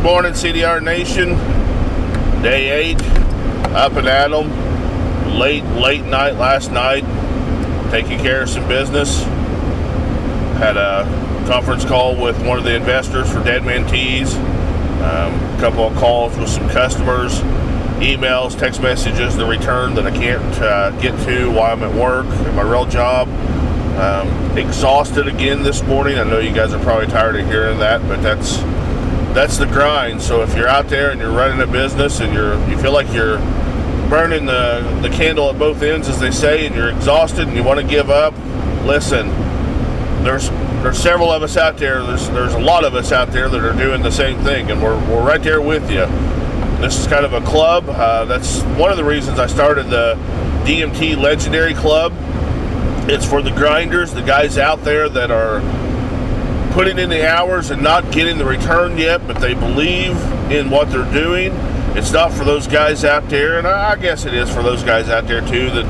Good morning, CDR Nation. Day 8, up and at 'em. Late night last night, taking care of some business. Had a conference call with one of the investors for Dead Man Tees. A couple of calls with some customers, emails, text messages to return that I can't get to while I'm at work at my real job. Exhausted again this morning. I know you guys are probably tired of hearing that, but that's the grind. So if you're out there and you're running a business and you feel like you're burning the candle at both ends, as they say, and you're exhausted and you want to give up, listen, there's several of us out there. There's a lot of us out there that are doing the same thing, and we're right there with you. This is kind of a club. That's one of the reasons I started the DMT Legendary Club. It's for the grinders, the guys out there that are putting in the hours and not getting the return yet, but they believe in what they're doing. It's not for those guys out there, and I guess it is for those guys out there too that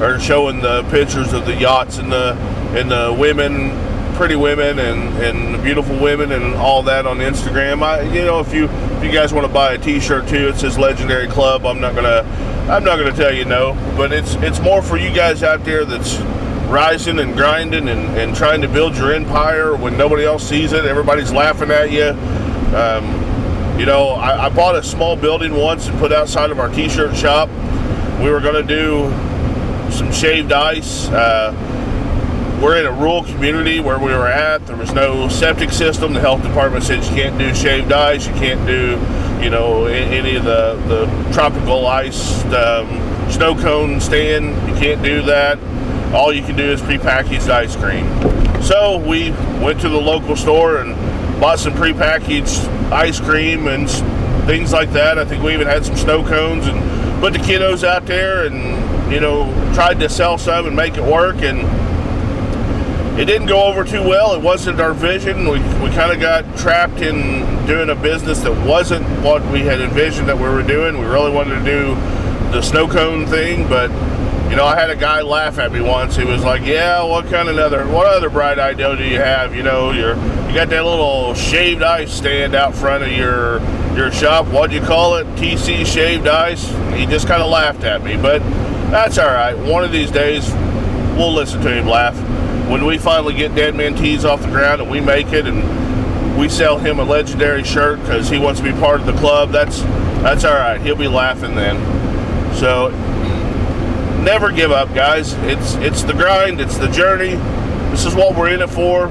are showing the pictures of the yachts and the women, pretty women and the beautiful women and all that on Instagram. If you guys want to buy a T-shirt too, it says Legendary Club. I'm not gonna tell you no, but it's more for you guys out there that's rising and grinding and trying to build your empire when nobody else sees it. Everybody's laughing at you. I bought a small building once and put outside of our T-shirt shop. We were going to do some shaved ice. We're in a rural community where we were at. There was no septic system. The health department said you can't do shaved ice. You can't do, any of the tropical ice snow cone stand. You can't do that. All you can do is prepackaged ice cream. So we went to the local store and bought some prepackaged ice cream and things like that. I think we even had some snow cones and put the kiddos out there and, tried to sell some and make it work. And it didn't go over too well. It wasn't our vision. We kind of got trapped in doing a business that wasn't what we had envisioned that we were doing. We really wanted to do the snow cone thing, but I had a guy laugh at me once. He was like, "Yeah, what other bright idea do you have? You got that little shaved ice stand out front of your shop. What'd you call it? TC shaved ice?" He just kind of laughed at me, but that's all right. One of these days, we'll listen to him laugh. When we finally get Dead Man Tees off the ground and we make it and we sell him a legendary shirt because he wants to be part of the club, that's all right. He'll be laughing then. So never give up, guys. It's the grind. It's the journey. This is what we're in it for.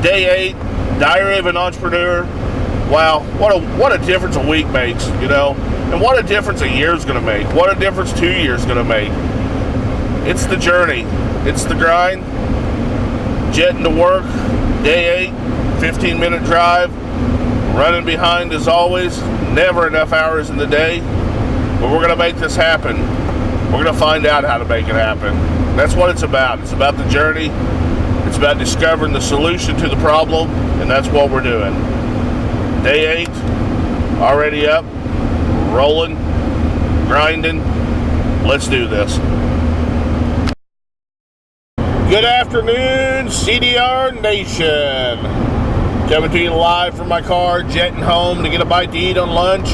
Day 8, Diary of an Entrepreneur. Wow, what a difference a week makes, and what a difference a year's going to make. What a difference 2 years going to make. It's the journey. It's the grind. Jetting to work. Day 8, 15-minute drive. Running behind as always. Never enough hours in the day, but we're going to make this happen. We're going to find out how to make it happen. That's what it's about. It's about the journey. It's about discovering the solution to the problem, and that's what we're doing. Day 8, already up, rolling, grinding. Let's do this. Good afternoon, CDR Nation. Coming to you live from my car, jetting home to get a bite to eat on lunch.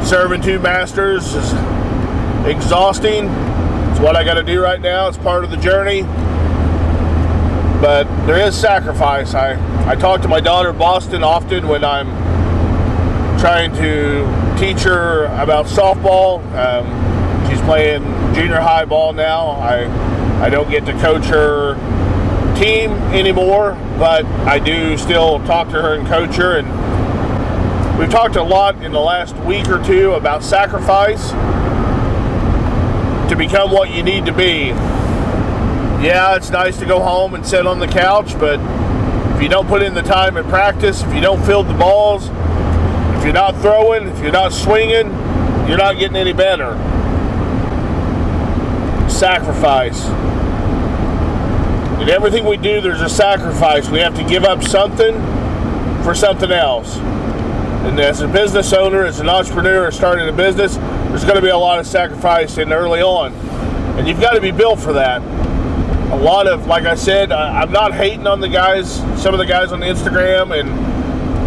Serving 2 masters is exhausting. It's what I got to do right now. It's part of the journey, but there is sacrifice. I talk to my daughter Boston often when I'm trying to teach her about softball. She's playing junior high ball now. I don't get to coach her team anymore, but I do still talk to her and coach her, and we've talked a lot in the last week or two about sacrifice to become what you need to be. Yeah, it's nice to go home and sit on the couch, but if you don't put in the time at practice, if you don't field the balls, if you're not throwing, if you're not swinging, you're not getting any better. Sacrifice. In everything we do, there's a sacrifice. We have to give up something for something else. And as a business owner, as an entrepreneur starting a business, there's going to be a lot of sacrifice in early on. And you've got to be built for that. A lot of, like I said, I'm not hating on the guys, some of the guys on Instagram and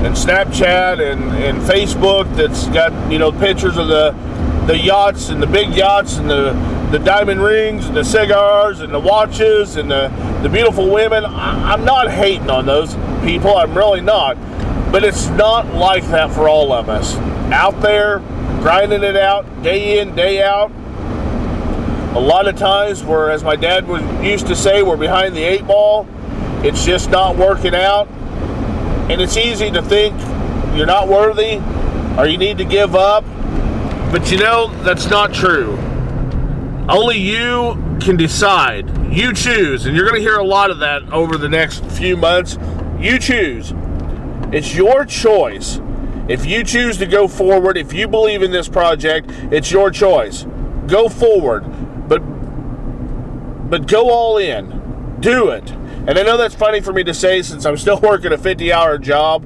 and Snapchat and Facebook that's got, pictures of the yachts and the big yachts and the diamond rings and the cigars and the watches and the beautiful women. I'm not hating on those people. I'm really not. But it's not like that for all of us. Out there, grinding it out, day in, day out. A lot of times, as my dad used to say, we're behind the 8 ball. It's just not working out. And it's easy to think you're not worthy or you need to give up. But that's not true. Only you can decide. You choose. And you're going to hear a lot of that over the next few months. You choose. It's your choice. If you choose to go forward, if you believe in this project, it's your choice. Go forward. But go all in. Do it. And I know that's funny for me to say since I'm still working a 50-hour job.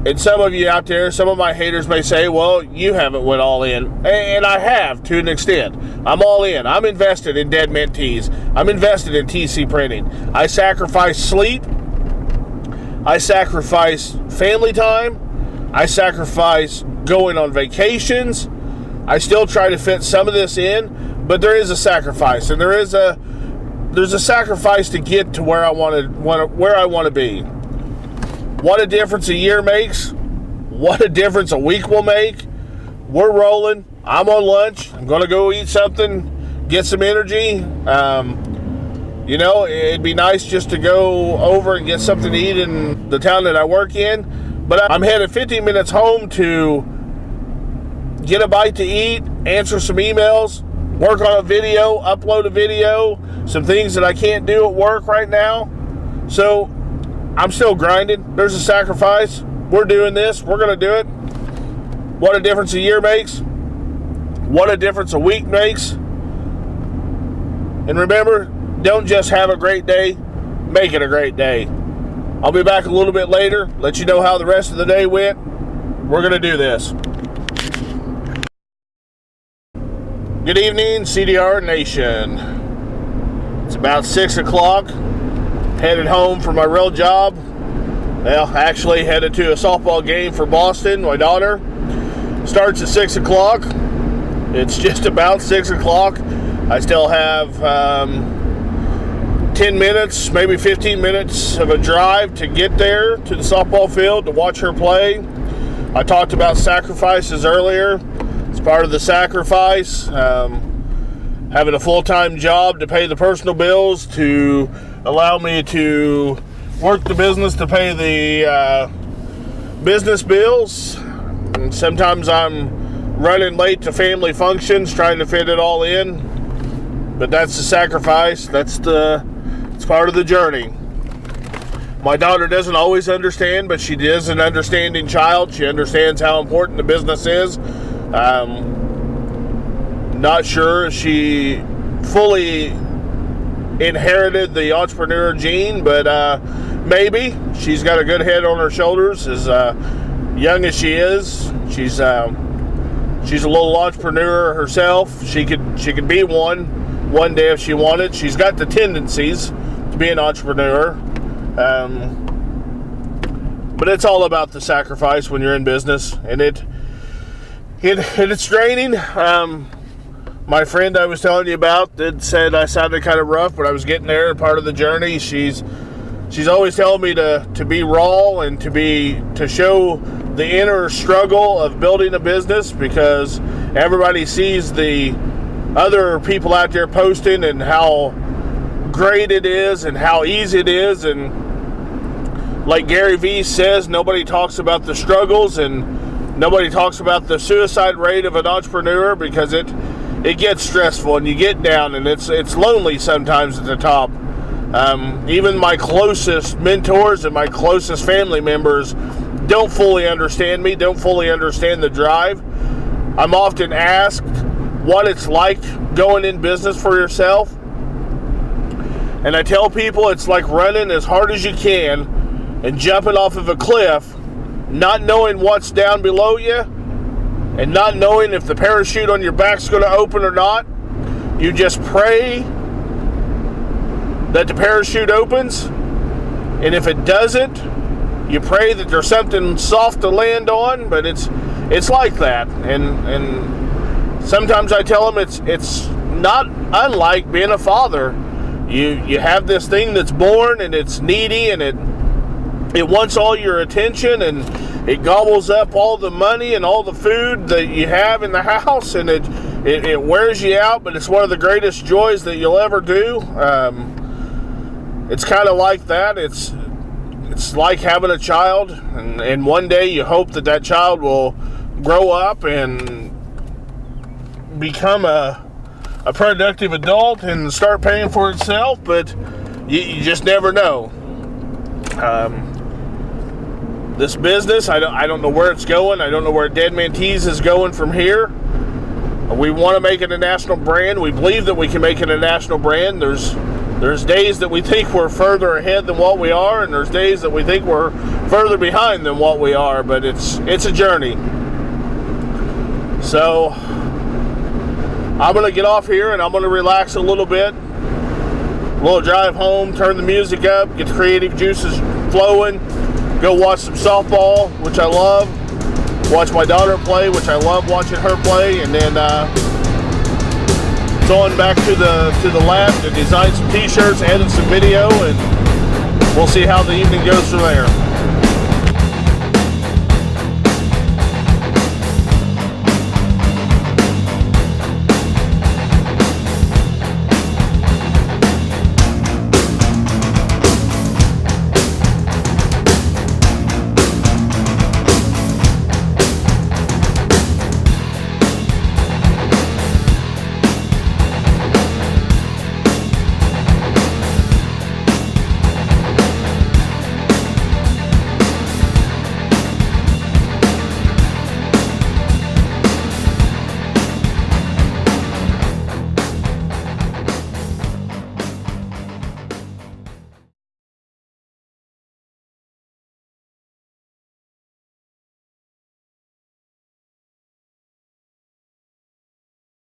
And some of you out there, some of my haters may say, well, you haven't went all in. And I have, to an extent. I'm all in. I'm invested in Dead Mint Tees. I'm invested in TC Printing. I sacrifice sleep. I sacrifice family time. I sacrifice going on vacations. I still try to fit some of this in, but there is a sacrifice. And there's a sacrifice to get to where I want to be. What a difference a year makes. What a difference a week will make. We're rolling. I'm on lunch. I'm going to go eat something, get some energy. It'd be nice just to go over and get something to eat in the town that I work in. But I'm headed 15 minutes home to get a bite to eat, answer some emails, work on a video, upload a video, some things that I can't do at work right now. So I'm still grinding. There's a sacrifice. We're doing this. We're going to do it. What a difference a year makes. What a difference a week makes. And remember, don't just have a great day. Make it a great day. I'll be back a little bit later. Let you know how the rest of the day went. We're going to do this. Good evening, CDR Nation. It's about 6 o'clock. Headed home for my real job. Well, actually headed to a softball game for Boston. My daughter starts at 6 o'clock. It's just about 6 o'clock. I still have 10 minutes, maybe 15 minutes of a drive to get there to the softball field to watch her play. I talked about sacrifices earlier. It's part of the sacrifice. Having a full-time job to pay the personal bills, to allow me to work the business to pay the business bills. And sometimes I'm running late to family functions, trying to fit it all in. But that's the sacrifice. It's part of the journey. My daughter doesn't always understand, but she is an understanding child. She understands how important the business is. Not sure if she fully inherited the entrepreneur gene, but maybe. She's got a good head on her shoulders. As young as she is, she's a little entrepreneur herself. She could be one day if she wanted. She's got the tendencies to be an entrepreneur. But it's all about the sacrifice when you're in business, and it's draining. My friend I was telling you about said I sounded kind of rough, but I was getting there, and part of the journey. She's always telling me to be raw and to show the inner struggle of building a business, because everybody sees the other people out there posting and how great it is and how easy it is. And like Gary Vee says, nobody talks about the struggles and nobody talks about the suicide rate of an entrepreneur, because it gets stressful and you get down, and it's lonely sometimes at the top. Even my closest mentors and my closest family members don't fully understand me, don't fully understand the drive. I'm often asked what it's like going in business for yourself. And I tell people it's like running as hard as you can and jumping off of a cliff, not knowing what's down below you, and not knowing if the parachute on your back's going to open or not. You just pray that the parachute opens, and if it doesn't, you pray that there's something soft to land on, but it's like that. And sometimes I tell them it's not unlike being a father. You have this thing that's born, and it's needy, and it wants all your attention, and it gobbles up all the money and all the food that you have in the house, and it wears you out, but it's one of the greatest joys that you'll ever do. It's kind of like that. It's like having a child, and one day you hope that child will grow up and become a productive adult and start paying for itself, but you just never know. This business, I don't know where it's going. I don't know where Dead Man Tees is going from here. We want to make it a national brand. We believe that we can make it a national brand. There's days that we think we're further ahead than what we are, and there's days that we think we're further behind than what we are, but it's a journey. So I'm going to get off here, and I'm going to relax a little bit. We'll drive home, turn the music up, get the creative juices flowing, go watch some softball, which I love, watch my daughter play, which I love watching her play, and then going back to the lab to design some t-shirts, edit some video, and we'll see how the evening goes from there.